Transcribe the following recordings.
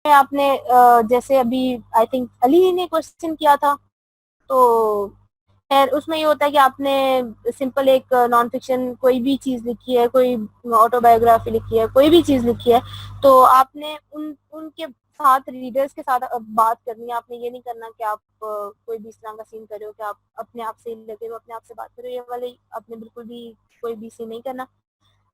आपने जैसे अभी आई थिंक अली ने क्वेश्चन किया था, तो खैर उसमें ये होता है कि आपने सिंपल एक नॉन फिक्शन कोई भी चीज लिखी है, कोई ऑटोबायोग्राफी लिखी है, कोई भी चीज लिखी है, तो आपने उनके साथ रीडर्स के साथ बात करनी है। आपने ये नहीं करना कि आप कोई भी इस तरह का सीन कर रहे हो कि आप अपने आप से लगे हो, अपने आप से बात करो, ये वाले आपने बिल्कुल भी कोई भी सीन नहीं करना।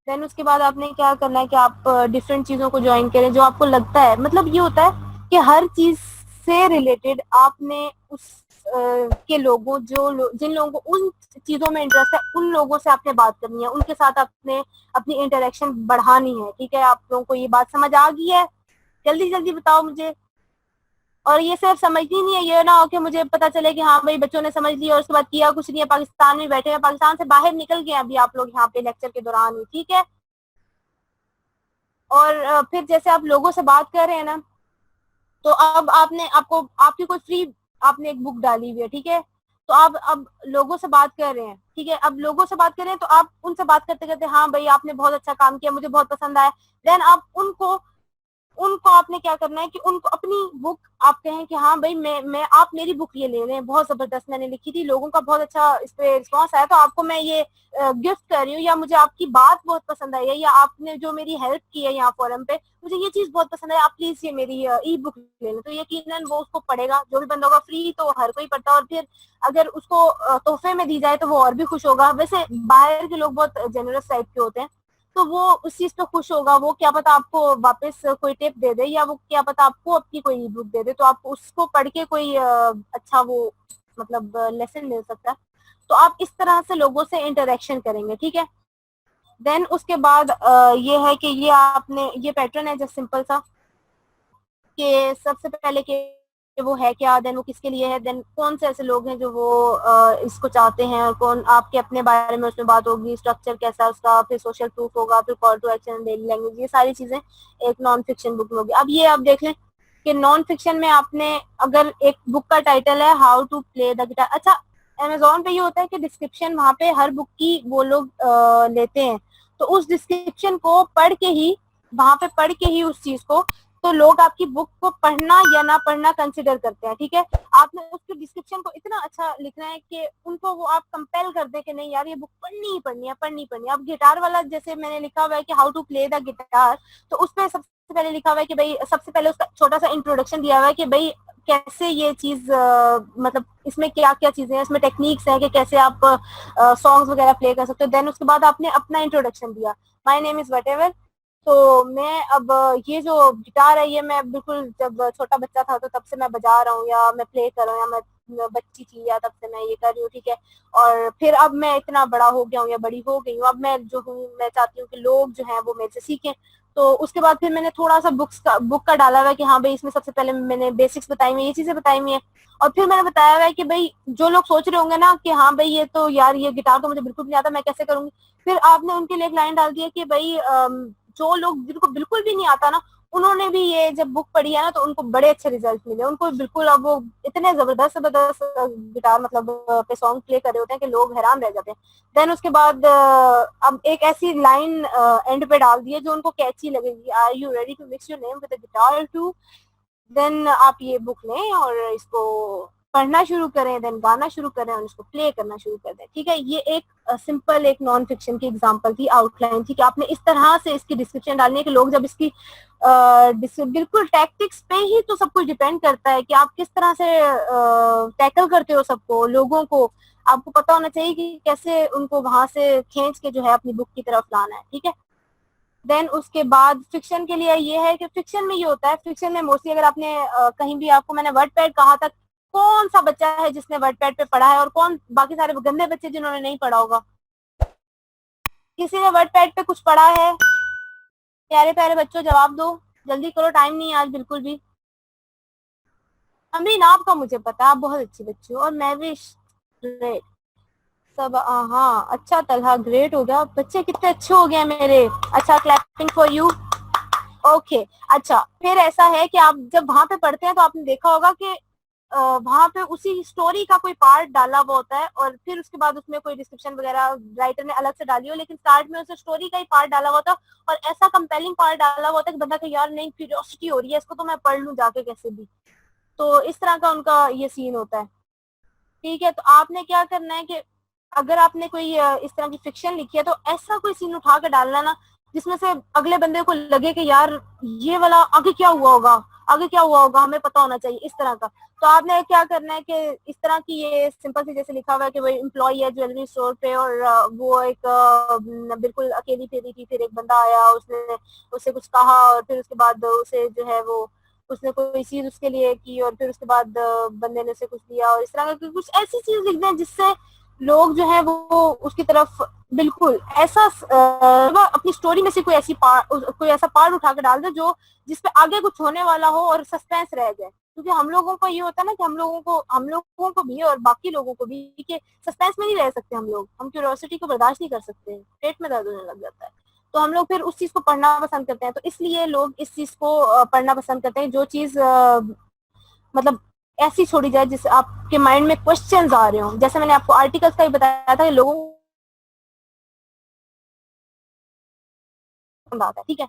देन उसके बाद आपने क्या करना है कि आप डिफरेंट चीजों को ज्वाइन करें जो आपको लगता है, मतलब ये होता है कि हर चीज से रिलेटेड आपने उस के लोगों जिन लोगों को उन चीजों में इंटरेस्ट है, उन लोगों से आपने बात करनी है, उनके साथ आपने अपनी इंटरेक्शन बढ़ानी है। ठीक है, आप लोगों को ये बात समझ आ गई है? जल्दी जल्दी बताओ मुझे। और ये सिर्फ समझनी नहीं है, ये ना हो कि मुझे पता चले कि हाँ भाई बच्चों ने समझ लिया और उसके बाद किया कुछ नहीं है, पाकिस्तान में बैठे हैं, पाकिस्तान से बाहर निकल गए अभी आप लोग यहाँ पे लेक्चर के दौरान ही। ठीक है, और फिर जैसे आप लोगों से बात कर रहे हैं ना, तो अब आपने आपको आपकी कोई फ्री आपने एक बुक डाली हुई है, ठीक है, तो आप अब लोगों से बात कर रहे हैं, ठीक है, अब लोगों से बात कर रहे हैं तो आप उनसे बात करते करते हाँ भाई आपने बहुत अच्छा काम किया, मुझे बहुत पसंद आया। देन आप उनको उनको आपने क्या करना है कि उनको अपनी बुक आप कहें कि हाँ भाई मैं आप मेरी बुक ये ले लें, बहुत जबरदस्त मैंने लिखी थी, लोगों का बहुत अच्छा इस पे रिस्पॉन्स आया, तो आपको मैं ये गिफ्ट कर रही हूँ, या मुझे आपकी बात बहुत पसंद आई है, या आपने जो मेरी हेल्प की है यहाँ फोरम पे, मुझे ये चीज बहुत पसंद है, आप प्लीज ये मेरी ई बुक ले लें। तो यकीनन वो उसको पढ़ेगा, जो भी बंदा होगा, फ्री तो हर कोई पढ़ता है, और फिर अगर उसको तोहफे में दी जाए तो वो और भी खुश होगा। वैसे बाहर के लोग बहुत जेनरस टाइप के होते हैं, तो वो उस चीज पे खुश होगा, वो क्या पता आपको वापस कोई टिप दे दे, या वो क्या पता आपको अपनी कोई बुक दे दे, तो आप उसको पढ़ के कोई अच्छा वो मतलब लेसन मिल सकता है। तो आप इस तरह से लोगों से इंटरेक्शन करेंगे, ठीक है। देन उसके बाद ये है कि ये आपने ये पैटर्न है जस्ट सिंपल सा, कि सबसे पहले कि वो है क्या, देन वो किसके लिए है, देन कौन से ऐसे लोग हैं जो वो इसको चाहते हैं, और कौन आपके अपने बारे में उसमें बात होगी, स्ट्रक्चर कैसा है उसका, फिर सोशल प्रूफ होगा, फिर call to action, daily language, ये सारी चीजें एक नॉन फिक्शन बुक में होगी। अब ये आप देख लें कि नॉन फिक्शन में आपने अगर एक बुक का टाइटल है how to play the guitar, अच्छा अमेजोन पे ये होता है कि डिस्क्रिप्शन वहां पे हर बुक की वो लोग लेते हैं, तो उस डिस्क्रिप्शन को पढ़ के ही वहां पे पढ़ के ही उस चीज को, तो लोग आपकी बुक को पढ़ना या ना पढ़ना कंसिडर करते हैं। ठीक है, आपने उसके डिस्क्रिप्शन को इतना अच्छा लिखना है कि उनको वो आप कंपेल कर दे कि नहीं यार ये बुक पढ़नी ही पढ़नी है, पढ़नी पढ़नी है। अब गिटार वाला जैसे मैंने लिखा हुआ है कि how to play the guitar, तो उसमें सबसे पहले लिखा हुआ है कि भाई सबसे पहले उसका छोटा सा इंट्रोडक्शन दिया हुआ है कि भाई कैसे ये चीज मतलब इसमें क्या क्या चीजें हैं, इसमें टेक्निक्स है कि कैसे आप सॉन्ग्स वगैरह प्ले कर सकते हो। देन उसके बाद आपने अपना इंट्रोडक्शन दिया, my name is what ever, तो मैं अब ये जो गिटार है ये मैं बिल्कुल जब छोटा बच्चा था तो तब से मैं बजा रहा हूँ, या मैं प्ले कर रहा हूँ, या मैं बच्ची थी या तब से मैं ये कर रही हूँ। ठीक है, और फिर अब मैं इतना बड़ा हो गया हूँ या बड़ी हो गई हूँ, अब मैं जो हूँ मैं चाहती हूँ कि लोग जो हैं वो मेरे से सीखें। तो उसके बाद फिर मैंने थोड़ा सा बुक का डाला हुआ है कि हाँ भाई इसमें सबसे पहले मैंने बेसिक्स बताई हुई है, ये चीजें बताई हुई है, और फिर मैंने बताया हुआ है कि भाई जो लोग सोच रहे होंगे ना कि हाँ भाई ये तो यार ये गिटार तो मुझे बिल्कुल नहीं आता, मैं कैसे करूंगी, फिर आपने उनके लिए एक लाइन डाल दी है कि भाई जो लोग जिनको बिल्कुल भी नहीं आता ना, उन्होंने भी ये जब बुक पढ़ी है ना तो उनको बड़े अच्छे रिजल्ट मिले, उनको बिल्कुल अब वो इतने जबरदस्त जबरदस्त गिटार मतलब पे सॉन्ग प्ले कर रहे होते हैं कि लोग हैरान रह जाते हैं। देन उसके बाद अब एक ऐसी लाइन एंड पे डाल दी है जो उनको कैची लगेगी, are you ready to mix your name with the guitar too, then आप ये बुक लें और इसको पढ़ना शुरू करें, देन गाना शुरू करें और इसको प्ले करना शुरू कर दें। ठीक है, ये एक सिंपल एक नॉन फिक्शन की एग्जांपल थी, आउटलाइन थी कि आपने इस तरह से इसकी डिस्क्रिप्शन डालनी है कि लोग जब इसकी बिल्कुल टैक्टिक्स पे ही तो सब कुछ डिपेंड करता है कि आप किस तरह से टैकल करते हो सबको, लोगों को आपको पता होना चाहिए कि कैसे उनको वहां से खींच के जो है अपनी बुक की तरफ लाना है। ठीक है, देन उसके बाद फिक्शन के लिए ये है कि फिक्शन में ये होता है, फिक्शन में मोस्टली अगर आपने कहीं भी आपको मैंने वर्ड पैड कहा था, कौन सा बच्चा है जिसने वर्ड पैड पे पढ़ा है, और कौन बाकी सारे गंदे बच्चे जिन्होंने नहीं पढ़ा होगा, किसी ने वर्ड पैड पे कुछ पढ़ा है? प्यारे प्यारे बच्चों जवाब दो, जल्दी करो, टाइम नहीं है आज बिल्कुल भी। अमीन आपका मुझे पता, आप बहुत अच्छी बच्ची हो, और मैं भी ग्रेट सब, हाँ अच्छा तलहा ग्रेट हो गया, बच्चे कितने अच्छे हो गए मेरे, अच्छा क्लैपिंग फॉर यू। ओके अच्छा, फिर ऐसा है कि आप जब वहां पे पढ़ते हैं तो आपने देखा होगा कि वहां पे उसी स्टोरी का कोई पार्ट डाला हुआ होता है और फिर उसके बाद उसमें कोई डिस्क्रिप्शन वगैरह राइटर ने अलग से डाली हो, लेकिन स्टार्ट में उसे स्टोरी का ही पार्ट डाला हुआ होता है और ऐसा कंपेलिंग पार्ट डाला हुआ होता है कि बंदा का यार नहीं क्यूरियोसिटी हो रही है, इसको तो मैं पढ़ लूं जाके कैसे भी। तो इस तरह का उनका ये सीन होता है। ठीक है, तो आपने क्या करना है कि अगर आपने कोई इस तरह की फिक्शन लिखी है तो ऐसा कोई सीन उठा के डालना ना जिसमें से अगले बंदे को लगे कि यार ये वाला आगे क्या हुआ होगा, आगे क्या हुआ होगा हमें पता होना चाहिए, इस तरह का। तो आपने क्या करना है कि इस तरह की ये सिंपल सी जैसे लिखा हुआ है कि वो एम्प्लॉय है ज्वेलरी स्टोर पे और वो एक बिल्कुल अकेली फेरी थी, फिर एक बंदा आया उसने उससे कुछ कहा और फिर उसके बाद उसे जो है वो उसने कोई चीज उसके लिए की और फिर उसके बाद बंदे ने उसे कुछ दिया और इस तरह का कुछ ऐसी चीज लिख दें जिससे लोग जो है वो उसकी तरफ बिल्कुल ऐसा अपनी स्टोरी में से कोई ऐसा पार्ट उठा के डाल दे जो जिसपे आगे कुछ होने वाला हो और सस्पेंस रह जाए। क्योंकि हम लोगों को ये होता है ना कि हम लोगों को भी और बाकी लोगों को भी कि सस्पेंस में नहीं रह सकते हम क्यूरियोसिटी को बर्दाश्त नहीं कर सकते, पेट में दर्द होने लग जाता है। तो हम लोग फिर उस चीज को पढ़ना पसंद करते हैं, तो इसलिए लोग इस चीज को पढ़ना पसंद करते हैं जो चीज मतलब ऐसी छोड़ी जाए जिससे आपके माइंड में क्वेश्चंस आ रहे हो। जैसे मैंने आपको आर्टिकल्स का ही बताया था कि लोगों को ठीक है।